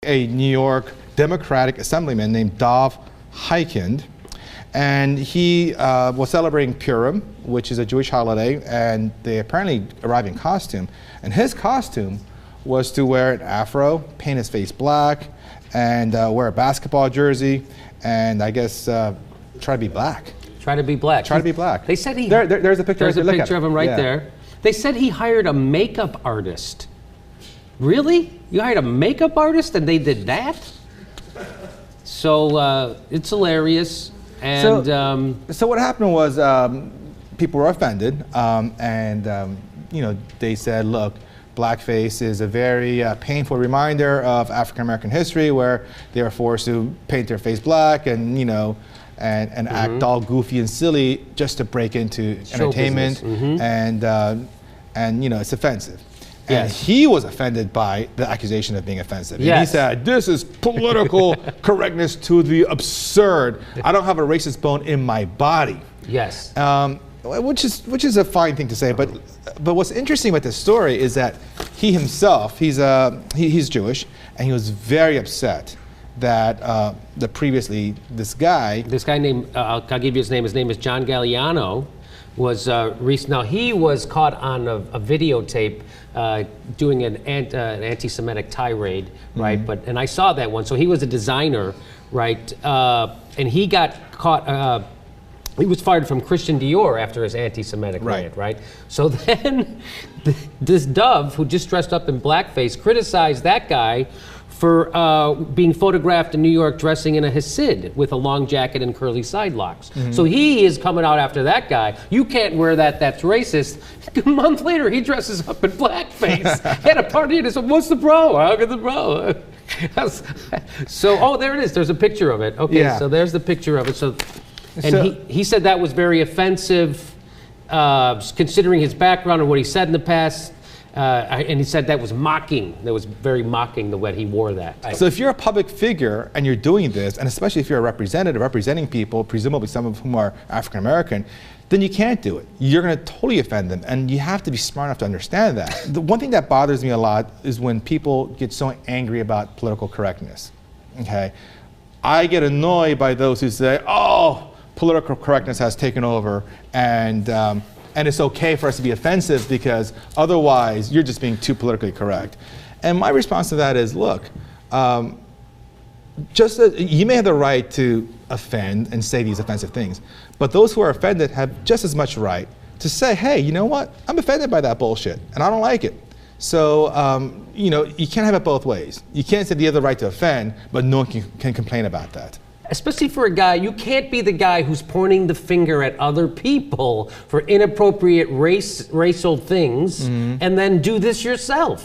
a New York Democratic assemblyman named Dov Hykind, and he was celebrating Purim, which is a Jewish holiday, and they apparently arrived in costume. And his costume was to wear an afro, paint his face black, and wear a basketball jersey, and I guess try to be black. Try to be black. Try to be black. They said he. There's a picture. There's a picture of him right there. They said he hired a makeup artist. Really? You hired a makeup artist and they did that? So it's hilarious. And so what happened was people were offended, and you know, they said, look, blackface is a very painful reminder of African American history, where they were forced to paint their face black and, you know, and act all goofy and silly just to break into entertainment, and you know, it's offensive. And he was offended by the accusation of being offensive. And he said, this is political correctness to the absurd. I don't have a racist bone in my body. Yes. Which is a fine thing to say, but what's interesting about this story is that he himself, he's Jewish, and he was very upset that this guy named, I'll give you his name is John Galliano, was now he was caught on a videotape doing an anti-Semitic tirade, right? And I saw that one. So he was a designer, right? And he got caught. He was fired from Christian Dior after his anti-Semitic rant, right? So then this Dove, who just dressed up in blackface, criticized that guy for being photographed in New York dressing in a Hasid with a long jacket and curly side locks. So he is coming out after that guy. You can't wear that, that's racist. A month later, he dresses up in blackface. Had a party and he said, what's the bro? How could the bro? So, oh, there it is. There's a picture of it. Okay, so there's the picture of it. So, he said that was very offensive, considering his background and what he said in the past. And he said that was mocking. That was very mocking the way he wore that. So if you're a public figure and you're doing this, and especially if you're a representative representing people, presumably some of whom are African American, then you can't do it. You're going to totally offend them, and you have to be smart enough to understand that. The one thing that bothers me a lot is when people get so angry about political correctness. Okay, I get annoyed by those who say, "Oh, political correctness has taken over," and it's okay for us to be offensive because otherwise you're just being too politically correct. And my response to that is, look, you may have the right to offend and say these offensive things, but those who are offended have just as much right to say, hey, you know what? I'm offended by that bullshit, and I don't like it. So, you know, you can't have it both ways. You can't say you have the right to offend, but no one can complain about that. Especially for a guy, you can't be the guy who's pointing the finger at other people for inappropriate racial things and then do this yourself.